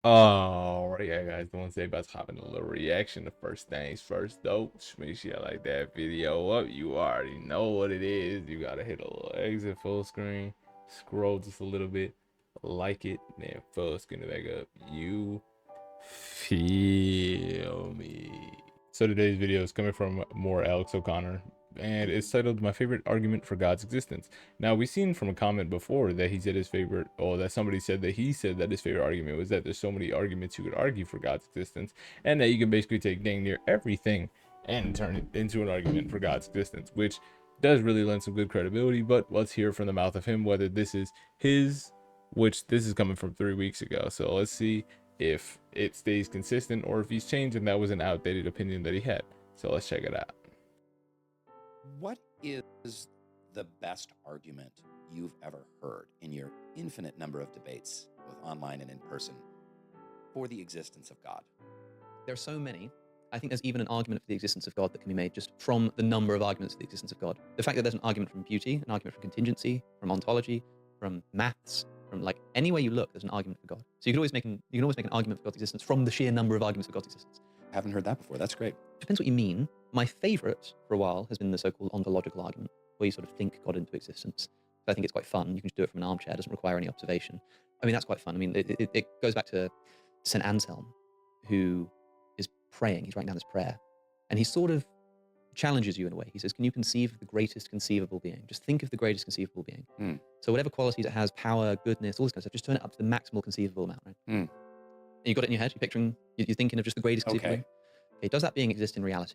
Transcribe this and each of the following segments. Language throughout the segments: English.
Alright, yeah, guys, don't say about to hop in a little reaction. The first things first, though. Just make sure you like that video up. You already know what it is. You gotta hit a little exit full screen, scroll just a little bit, like it, then full screen it back up. You feel me? So today's video is coming from more Alex O'Connor, and it's titled "My Favorite Argument for God's Existence." Now, we've seen from a comment before that he said his favorite, or that somebody said that he said that his favorite argument was that there's so many arguments you could argue for God's existence, and that you can basically take dang near everything and turn it into an argument for God's existence, which does really lend some good credibility. But let's hear from the mouth of him whether this is his, which this is coming from 3 weeks ago. So let's see if it stays consistent or if he's changed and that was an outdated opinion that he had. So let's check it out. What is the best argument you've ever heard in your infinite number of debates, both online and in person, for the existence of God? There are so many. I think there's even an argument for the existence of God that can be made just from the number of arguments for the existence of God. The fact that there's an argument from beauty, an argument from contingency, from ontology, from maths, from like any way you look, there's an argument for God. So you can always make an argument for God's existence from the sheer number of arguments for God's existence. Haven't heard that before. That's great. Depends what you mean. My favorite for a while has been the so-called ontological argument, where you sort of think God into existence. So I think it's quite fun. You can just do it from an armchair. It doesn't require any observation. I mean, that's quite fun. I mean, it goes back to St. Anselm, who is praying. He's writing down his prayer. And he sort of challenges you in a way. He says, can you conceive of the greatest conceivable being? Just think of the greatest conceivable being. So whatever qualities it has, power, goodness, all this kind of stuff, just turn it up to the maximal conceivable amount, right? And you got it in your head, you're picturing, you're thinking of just the greatest conceivable being. Okay, does that being exist in reality?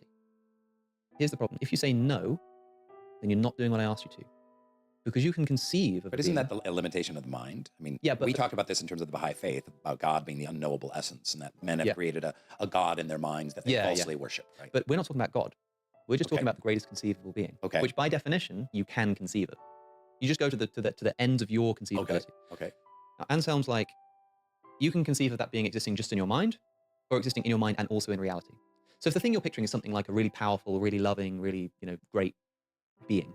Here's the problem. If you say no, then you're not doing what I asked you to. Because you can conceive of. But isn't that a limitation of the mind? I mean, yeah, but we talk about this in terms of the Baha'i faith, about God being the unknowable essence, and that men have created a God in their minds that they falsely worship, right? But we're not talking about God. We're just talking about the greatest conceivable being, which by definition, you can conceive of. You just go to the ends of your conceivability. Okay. Now, Anselm's like, you can conceive of that being existing just in your mind, or existing in your mind and also in reality. So if the thing you're picturing is something like a really powerful, really loving, really, great being,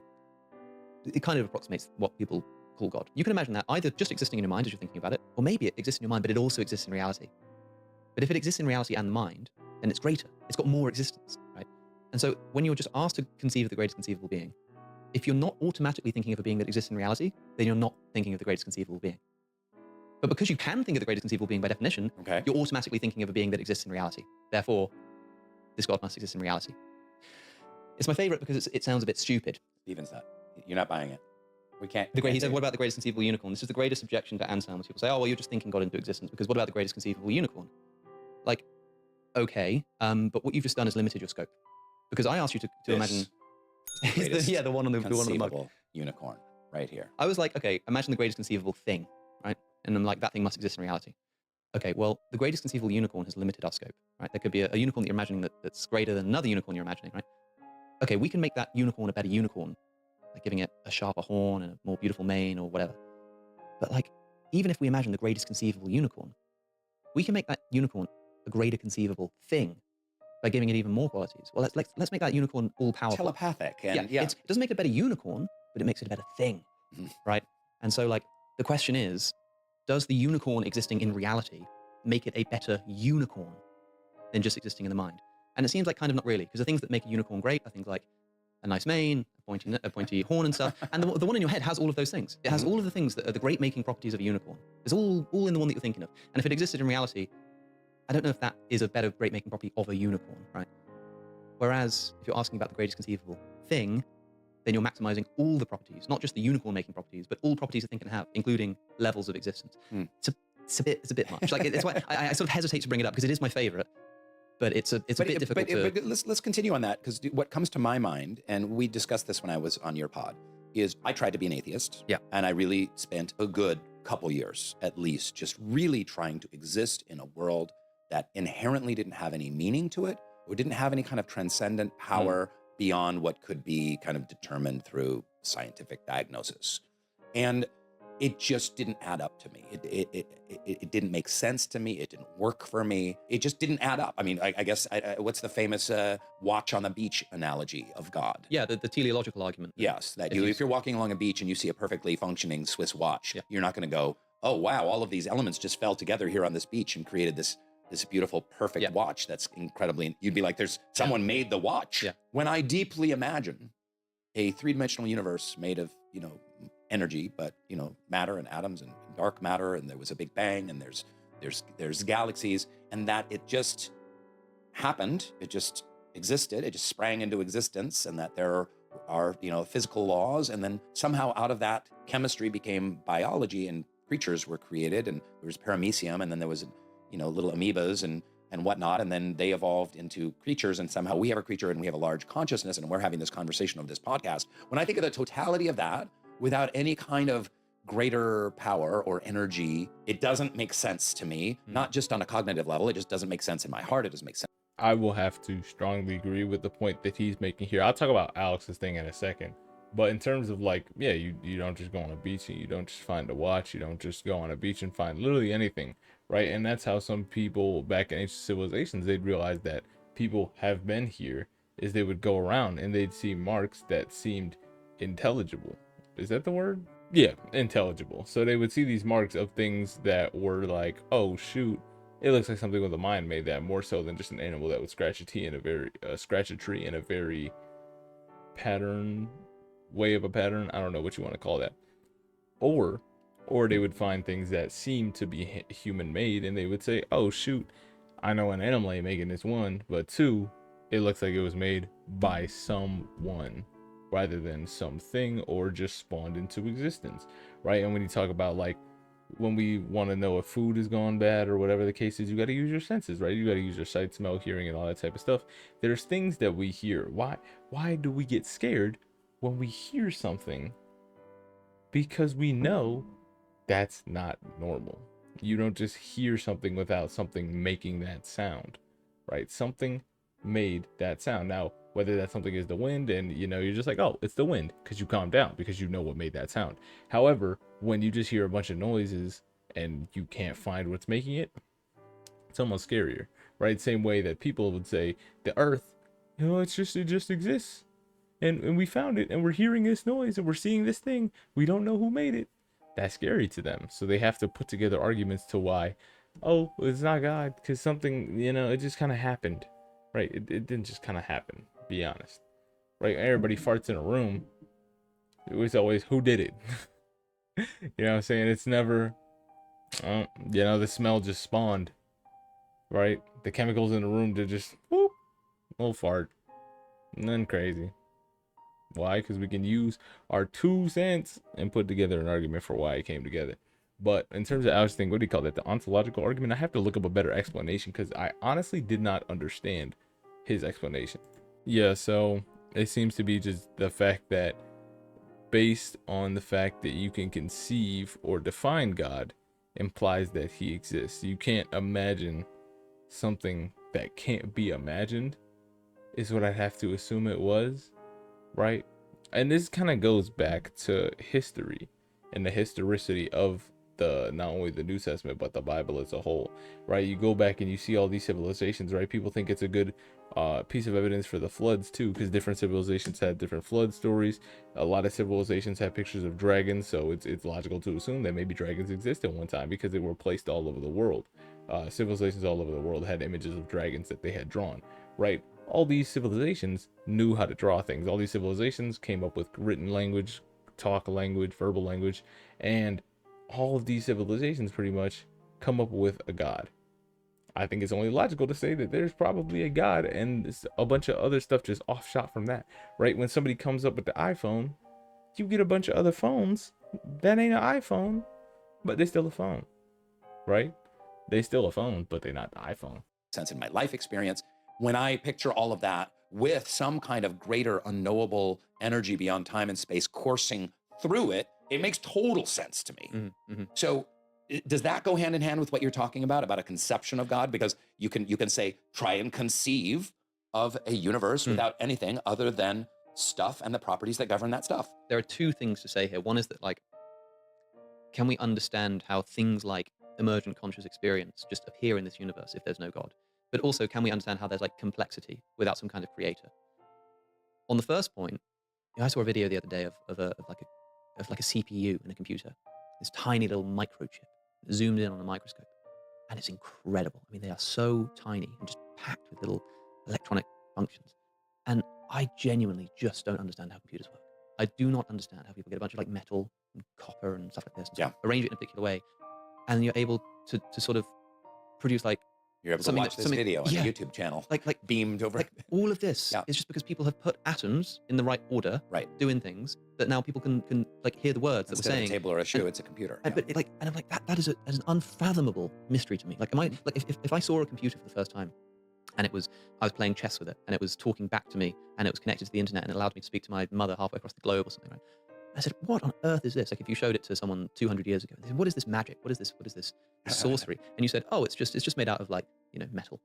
it kind of approximates what people call God. You can imagine that either just existing in your mind as you're thinking about it, or maybe it exists in your mind, but it also exists in reality. But if it exists in reality and the mind, then it's greater. It's got more existence, right? And so when you're just asked to conceive of the greatest conceivable being, if you're not automatically thinking of a being that exists in reality, then you're not thinking of the greatest conceivable being. But because you can think of the greatest conceivable being by definition, you're automatically thinking of a being that exists in reality. Therefore, this God must exist in reality. It's my favorite because it sounds a bit stupid. Stevens that. You're not buying it. We can't. He said, what about the greatest conceivable unicorn? This is the greatest objection to Anselm. People say, oh, well, you're just thinking God into existence, because what about the greatest conceivable unicorn? Like, okay, but what you've just done is limited your scope. Because I asked you to imagine... the one on the mug. Unicorn, right here. I was like, okay, imagine the greatest conceivable thing, right? And I'm like, that thing must exist in reality. Okay, well, the greatest conceivable unicorn has limited our scope, right? There could be a unicorn that you're imagining that's greater than another unicorn you're imagining, right? Okay, we can make that unicorn a better unicorn, like giving it a sharper horn and a more beautiful mane or whatever. But like, even if we imagine the greatest conceivable unicorn, we can make that unicorn a greater conceivable thing by giving it even more qualities. Well, let's make that unicorn all powerful. Telepathic. And it doesn't make it a better unicorn, but it makes it a better thing, right? And so like, the question is, does the unicorn existing in reality make it a better unicorn than just existing in the mind? And it seems like kind of not really, because the things that make a unicorn great are things like a nice mane, a pointy horn and stuff. And the one in your head has all of those things. It has all of the things that are the great making properties of a unicorn. It's all in the one that you're thinking of. And if it existed in reality, I don't know if that is a better great making property of a unicorn, right? Whereas if you're asking about the greatest conceivable thing, then you're maximizing all the properties, not just the unicorn making properties, but all properties a thing can have, including levels of existence. It's a bit much. Like, it's why I sort of hesitate to bring it up, because it is my favorite. But it's a bit difficult to... Let's continue on that, because what comes to my mind, and we discussed this when I was on your pod, is I tried to be an atheist. Yeah. And I really spent a good couple years, at least, just really trying to exist in a world that inherently didn't have any meaning to it, or didn't have any kind of transcendent power beyond what could be kind of determined through scientific diagnosis. And it just didn't add up to me. It didn't make sense to me. It didn't work for me. It just didn't add up. I mean, I guess, what's the famous watch on the beach analogy of God? Yeah, the teleological argument. Yes, that if you're walking along a beach and you see a perfectly functioning Swiss watch, you're not going to go, oh wow, all of these elements just fell together here on this beach and created this beautiful, perfect Yeah. watch that's incredibly, you'd be like, there's someone made the watch. Yeah. When I deeply imagine a three-dimensional universe made of, energy, but, matter and atoms and dark matter, and there was a big bang, and there's galaxies, and that it just happened, it just existed, it just sprang into existence, and that there are, physical laws, and then somehow out of that chemistry became biology, and creatures were created, and there was paramecium, and then there was, little amoebas and whatnot, and then they evolved into creatures, and somehow we have a creature and we have a large consciousness, and we're having this conversation of this podcast. When I think of the totality of that, without any kind of greater power or energy, it doesn't make sense to me, not just on a cognitive level, it just doesn't make sense in my heart, it doesn't make sense. I will have to strongly agree with the point that he's making here. I'll talk about Alex's thing in a second. But in terms of like, yeah, you don't just go on a beach and you don't just find a watch. You don't just go on a beach and find literally anything, right? And that's how some people back in ancient civilizations, they'd realize that people have been here, is they would go around and they'd see marks that seemed intelligible. Is that the word? Yeah, intelligible. So they would see these marks of things that were like, oh shoot, it looks like something with a mind made that, more so than just an animal that would scratch a tree in a very pattern way of a pattern. I don't know what you want to call that. Or they would find things that seem to be human made, and they would say, oh shoot, I know an animal ain't making this, one, but two, it looks like it was made by someone rather than something, or just spawned into existence, right? And when you talk about like, when we want to know if food is gone bad or whatever the case is, you got to use your senses, right? You got to use your sight, smell, hearing, and all that type of stuff. There's things that we hear. Why do we get scared when we hear something? Because we know that's not normal. You don't just hear something without something making that sound, right? Something made that sound. Now, whether that something is the wind, and you're just like, oh, it's the wind, because you calm down because you know what made that sound. However, when you just hear a bunch of noises and you can't find what's making it, it's almost scarier, right? Same way that people would say the earth, it just exists, and we found it, and we're hearing this noise, and we're seeing this thing, we don't know who made it. That's scary to them. So they have to put together arguments to why, oh, it's not God, because something, it just kind of happened, right? It didn't just kind of happen, be honest, right? Everybody farts in a room, it was always, who did it? You know what I'm saying? It's never, the smell just spawned, right? The chemicals in the room, to just, whoop, little fart, nothing crazy. Why? Because we can use our 2 cents and put together an argument for why it came together. But in terms of Alex's thing, what do you call that? The ontological argument? I have to look up a better explanation, because I honestly did not understand his explanation. Yeah, so it seems to be just the fact that, based on the fact that you can conceive or define God, implies that he exists. You can't imagine something that can't be imagined, is what I'd have to assume it was, right? And this kind of goes back to history and the historicity of not only the New Testament, but the Bible as a whole, right? You go back and you see all these civilizations, right? People think it's a good piece of evidence for the floods too, because different civilizations had different flood stories. A lot of civilizations have pictures of dragons, so it's logical to assume that maybe dragons existed one time, because they were placed all over the world. Civilizations all over the world had images of dragons that they had drawn, right? All these civilizations knew how to draw things. All these civilizations came up with written language, talk language, verbal language, and all of these civilizations pretty much come up with a god. I think it's only logical to say that there's probably a god, and a bunch of other stuff just offshot from that, right? When somebody comes up with the iPhone, you get a bunch of other phones that ain't an iPhone, but they're still a phone, right? They still a phone, but they're not the iPhone. Sense in my life experience, when I picture all of that with some kind of greater unknowable energy beyond time and space coursing through it, it makes total sense to me. Mm-hmm. So does that go hand in hand with what you're talking about a conception of God? Because you can say, try and conceive of a universe without anything other than stuff and the properties that govern that stuff. There are 2 things to say here. One is that, like, can we understand how things like emergent conscious experience just appear in this universe if there's no God? But also, can we understand how there's like complexity without some kind of creator? On the first point, I saw a video the other day of a CPU in a computer, this tiny little microchip zoomed in on a microscope. And it's incredible. I mean, they are so tiny and just packed with little electronic functions. And I genuinely just don't understand how computers work. I do not understand how people get a bunch of like metal and copper and stuff like this and sort of arrange it in a particular way. And you're able to sort of produce like You're able to something watch that- this something- video on yeah. the YouTube channel, like beamed over. like all of this Yeah. is just because people have put atoms in the right order, Right. doing things that now people can like hear the words that we're Instead of a saying. table or a shoe, and- it's a computer. And, Yeah. but and I'm like that is an unfathomable mystery to me. Like, am I like if I saw a computer for the first time, and I was playing chess with it, and it was talking back to me, and it was connected to the internet, and it allowed me to speak to my mother halfway across the globe or something, right? I said, what on earth is this? Like, if you showed it to someone 200 years ago, they said, what is this magic? What is this sorcery? And you said, oh, it's just made out of like, metal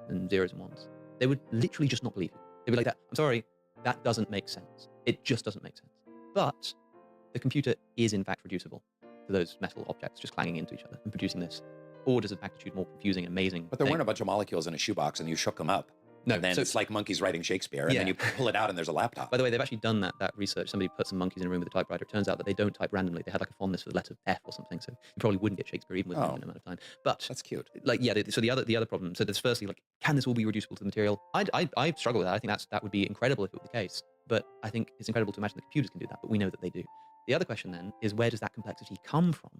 and zeros and ones. They would literally just not believe you. They'd be like, I'm sorry, that doesn't make sense. It just doesn't make sense. But the computer is in fact reducible to those metal objects just clanging into each other and producing this orders of magnitude more confusing, amazing. But there thing. weren't a bunch of molecules in a shoebox and you shook them up. No, And then so- it's like monkeys writing Shakespeare. And then Yeah. you pull it out and there's a laptop. By the way, they've actually done that research. Somebody put some monkeys in a room with a typewriter. It turns out that they don't type randomly. They had like a fondness for the letter F or something. So you probably wouldn't get Shakespeare even with a limited amount of time. But That's cute. like, yeah. So the other problem. So there's firstly like, can this all be reducible to the material? I struggle with that. I think that would be incredible if it were the case. But I think it's incredible to imagine that computers can do that. But we know that they do. The other question then is, where does that complexity come from?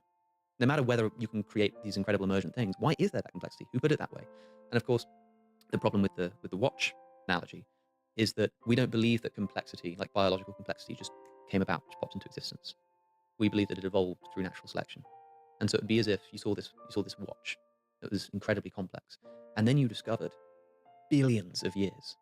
No matter whether you can create these incredible emergent things, why is there that complexity? Who put it that way? And of course, the problem with the watch analogy is that we don't believe that complexity, like biological complexity, just came about, just popped into existence. We believe that it evolved through natural selection. And so it'd be as if you saw this watch that was incredibly complex, and then you discovered billions of years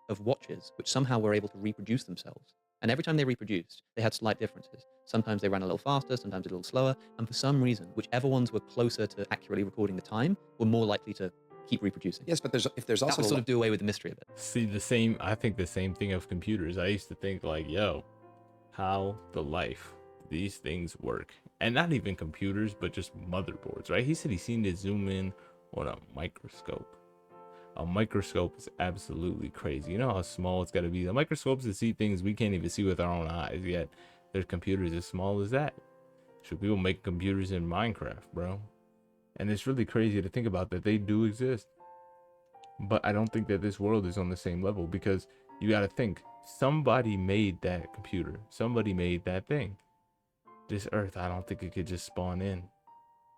of watches which somehow were able to reproduce themselves. And every time they reproduced, they had slight differences. Sometimes they ran a little faster, sometimes a little slower, and for some reason, whichever ones were closer to accurately recording the time were more likely to keep reproducing. Yes, but if there's That also would sort of do away with the mystery of it. See, I think the same thing of computers. I used to think like, yo, how the life these things work. And not even computers, but just motherboards, right? He said he's seen it zoom in on a microscope. A microscope is absolutely crazy. You know how small it's got to be? The microscopes that see things we can't even see with our own eyes, yet there's computers as small as that. So people make computers in Minecraft, bro. And it's really crazy to think about that they do exist. But I don't think that this world is on the same level, because you got to think, somebody made that computer. Somebody made that thing. This earth, I don't think it could just spawn in.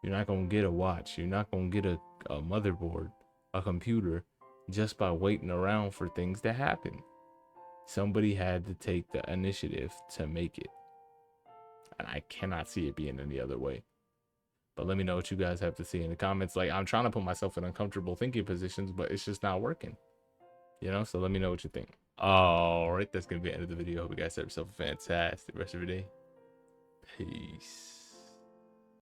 You're not going to get a watch. You're not going to get a motherboard, a computer, just by waiting around for things to happen. Somebody had to take the initiative to make it. And I cannot see it being any other way. But let me know what you guys have to say in the comments. Like, I'm trying to put myself in uncomfortable thinking positions, but it's just not working. So let me know what you think. All right, that's going to be the end of the video. Hope you guys have yourself a fantastic rest of your day. Peace.